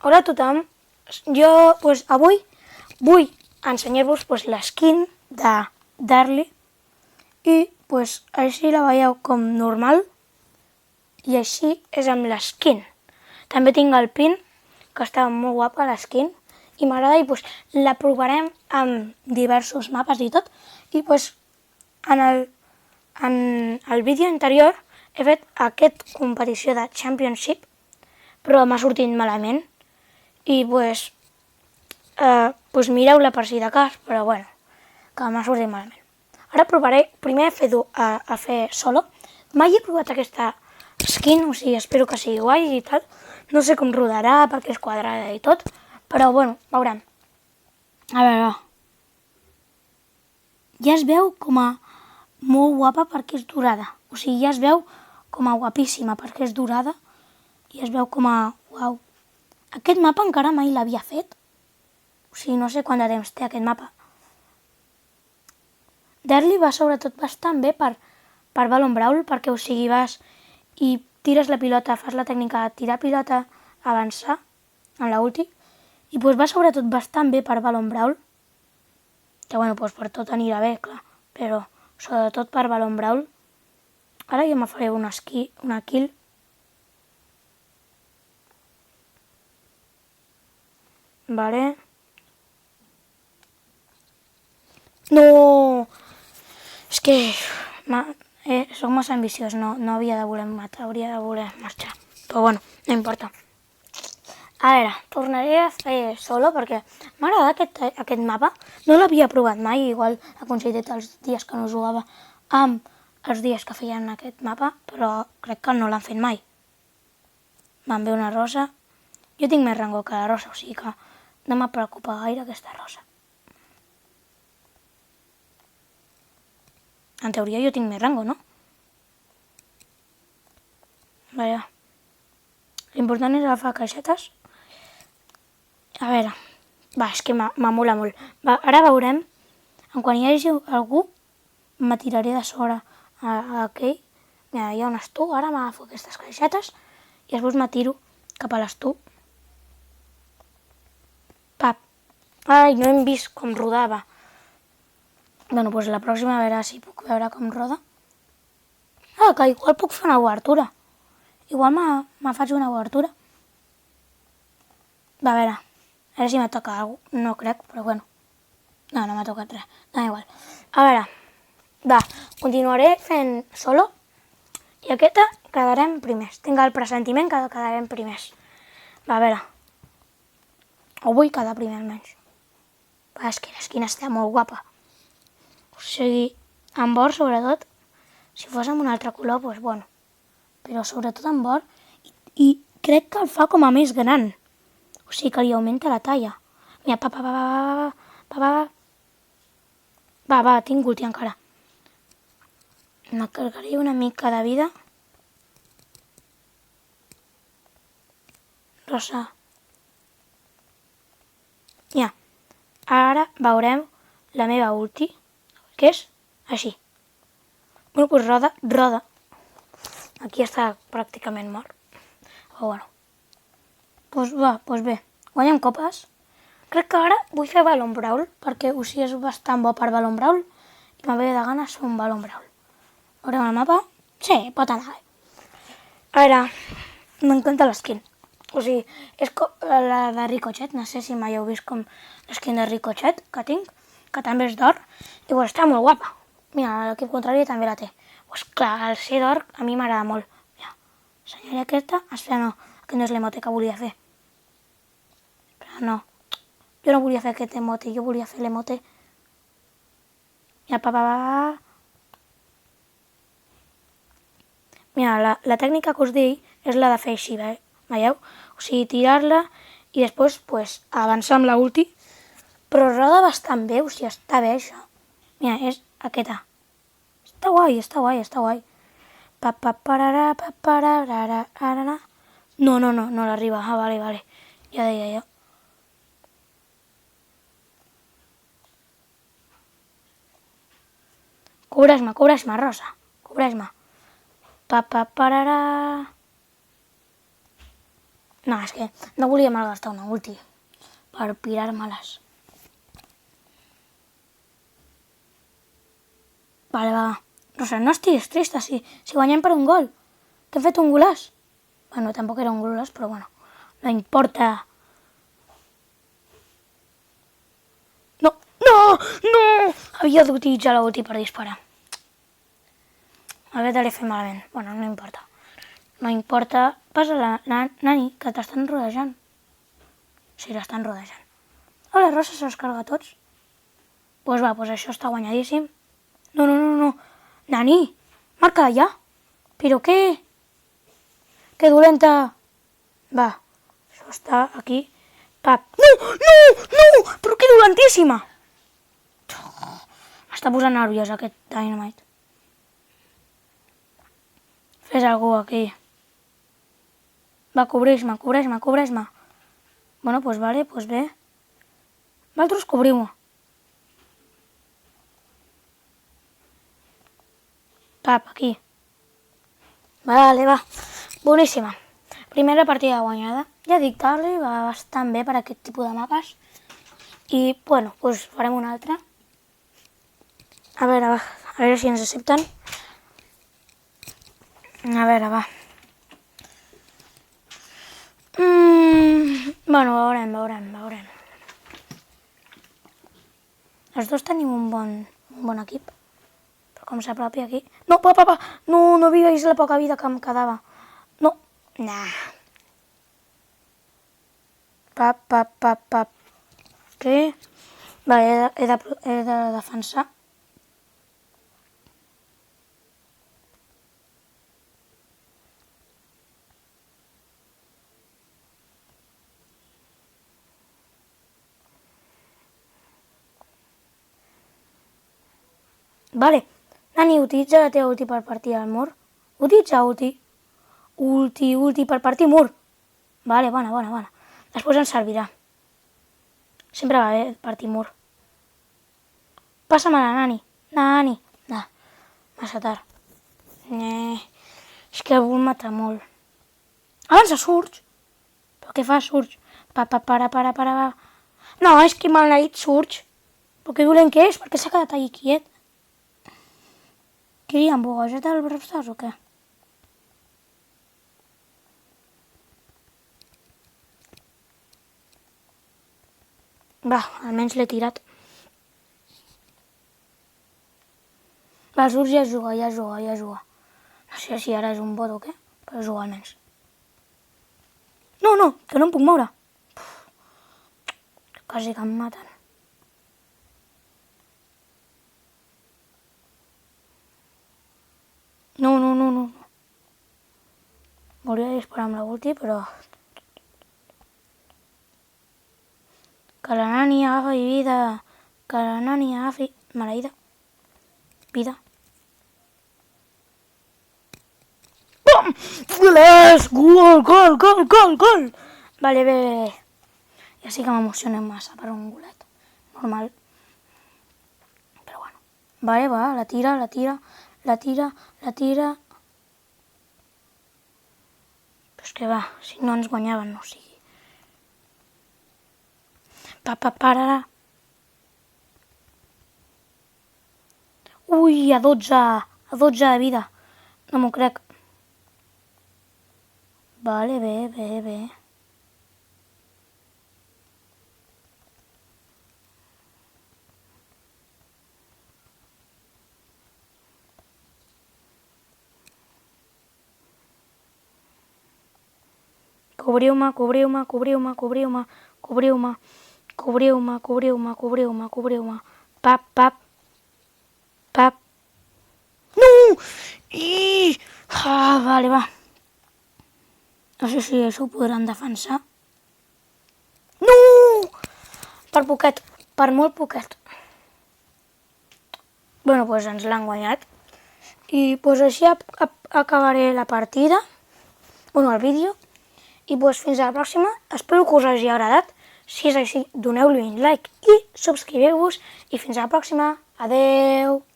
Hola a tothom, jo avui vull ensenyar-vos l'eskin de Darly i així la veieu com normal i així és amb l'eskin. També tinc el pin, que està molt guapa l'eskin i m'agrada i la provarem amb diversos mapes i tot. I en el vídeo anterior he fet aquesta competició de Championship, però m'ha sortit malament i mireu-la per si de cas, però bueno, que m'ha sortit malament. Ara provaré primer a fer solo. Mai he provat aquesta skin, o sigui, espero que sigui guai i tal. No sé com rodarà perquè és quadrada i tot, però bueno, veurem. A veure, ja es veu com a molt guapa perquè és dorada. O sigui, ja es veu com a guapíssima perquè és dorada i es veu com a uau. Aquest mapa encara mai l'havia fet. O sigui, no sé quant de temps té aquest mapa. Darly va sobretot bastant bé per Ballon Brawl, perquè o sigui, vas i tires la pilota, fas la tècnica de tirar pilota, avançar en la ulti, i va sobretot bastant bé per Ballon Brawl, que bueno, per tot anirà bé, clar, però sobretot per Ballon Brawl. Ara jo me faré una kill. Vale. No! És que soc massa ambiciós, no havia de voler matar, hauria de voler marxar. Però bueno, no importa. A veure, tornaré a fer solo perquè m'ha agradat aquest mapa. No l'havia provat mai, igual ha coincidit els dies que no jugava amb els dies que feien aquest mapa, però crec que no l'han fet mai. Me'n ve una rosa. Jo tinc més rango que la rosa, o sigui que no m'ha preocupat gaire aquesta rosa. En teoria jo tinc més rango, no? Vaja. L'important és agafar caixetes. A veure. És que m'amola molt. Ara veurem. Quan hi hagi algú, me tiraré de sobre a aquell. Mira, hi ha un estu. Ara m'agafo aquestes caixetes i després me tiro cap a l'estu. Pap. Ai, no hem vist com rodava. Bueno, la pròxima a veure si puc veure com roda. Que igual puc fer una obertura. Igual me faig una obertura. Va, a veure si me toca alguna cosa. No crec, però bueno. No m'ha tocat res. No, igual. A veure, va, continuaré fent solo i aquesta quedarem primers. Tinc el pressentiment que quedarem primers. Va, a veure. O vull quedar primer almenys. És que l'esquina està molt guapa. O sigui, en or, sobretot, si fos amb un altre color, doncs bueno. Però sobretot en or, i crec que el fa com a més gran. O sigui, que li augmenta la talla. Mira, va, tinc ulti encara. Me carregaré una mica de vida. Rosa. Mira, ara veurem la meva ulti, que és així. Bueno, doncs roda. Aquí està pràcticament mort. Però bueno. Doncs bé, guanyem copes. Crec que ara vull fer Ballon Brawl, perquè o sigui és bastant bo per Ballon Brawl i m'ha de ganes fer un Ballon Brawl. Veurem el mapa? Sí, pot anar bé. A veure, m'encanta l'eskin. O sigui, és la de Ricochet, no sé si mai heu vist com l'eskin de Ricochet que tinc, que també és d'or, i està molt guapa. Mira, l'equip contrari també la té. Clar, el ser d'or a mi m'agrada molt. Mira, senyora aquesta, espera, no, aquest no és l'emote que volia fer. Però no, jo no volia fer aquest emote, jo volia fer l'emote. Mira, Mira, la tècnica que us dic és la de fer així, veieu? O sigui, tirar-la i després avançar amb la ulti, però roda bastant bé, o sigui, està bé això. Mira, és aquesta. Està guai. No l'arriba. Vale. Ja deia jo. Cobreix-me, Rosa. Cobreix-me. No, és que no volia malgastar una ulti per pirar-me-les. Vale, va. Rosa, no estiguis trista, si guanyem per un gol. Que hem fet un golaç. Bueno, tampoc era un golaç, però bueno, no importa. No, no, no! Havia d'utilitzar l'ulti per disparar. A veure, l'he fet malament. Bueno, no importa. No importa. Passa la Nani, que t'estan rodejant. Sí, l'estan rodejant. Hola, Rosa, se'ls carga tots? Pues va, pues això està guanyadíssim. No, no, no, no. Nani, marca ja. Però què? Que dolenta. Va, això està aquí. Pap. No, no, no! Però que dolentíssima! M'està posant nerviós aquest Dynamite. Fes algú aquí. Va, cobreix-me, cobreix-me, cobreix-me. Bueno, pues vale, pues bé. Vosaltres cobriu-me. Pap, aquí. Vale, va. Boníssima. Primera partida guanyada. Ja dic, Tarly va bastant bé per aquest tipus de mapes. I, bueno, doncs farem una altra. A veure si ens accepten. A veure, va. Bueno, veurem. Els dos tenim un bon equip. Però com s'apropi aquí... No, papa! No havia vist la poca vida que em quedava. No, nah. Pap. Què? Va, he de defensar. Vale. Nani, utilitza la teva ulti per partir al mur. Utilitza ulti. Ulti per partir mur. Vale, bona. Després ens servirà. Sempre va bé partir mur. Passa-me la Nani. Nani. No, massa tard. És que el vull matar molt. Avança, Surge. Però què fa, Surge? Para. No, és que m'ha dit Surge. Però que dolent que és? Per què s'ha quedat allà quiet? Què hi ha, embogoset al Brawl Stars o què? Va, almenys l'he tirat. Va, Surge ja juga. No sé si ara és un bot o què, però juga almenys. No, que no em puc moure. Quasi que em maten. No. Volia disparar amb la ulti, però... Que la Nani agafi vida. Que la Nani agafi... Maleïda. Vida. Bum! Filers! Gol! Vale, bé. Ja sí que m'emocionem massa per un golet. Normal. Però bueno. Vale, va, la tira. Però és que va, si no ens guanyaven, no sigui. Para. Ui, a 12 de vida. No m'ho crec. Vale, bé. Cobriu-me. Pap. No! Vale, va. No sé si això ho podran defensar. No! Per poquet, per molt poquet. Bueno, doncs ens l'han guanyat. I doncs així acabaré la partida. Bueno, el vídeo. I doncs fins a la pròxima. Espero que us hagi agradat. Si és així, doneu-li un like i subscriveu-vos. I fins a la pròxima. Adeu!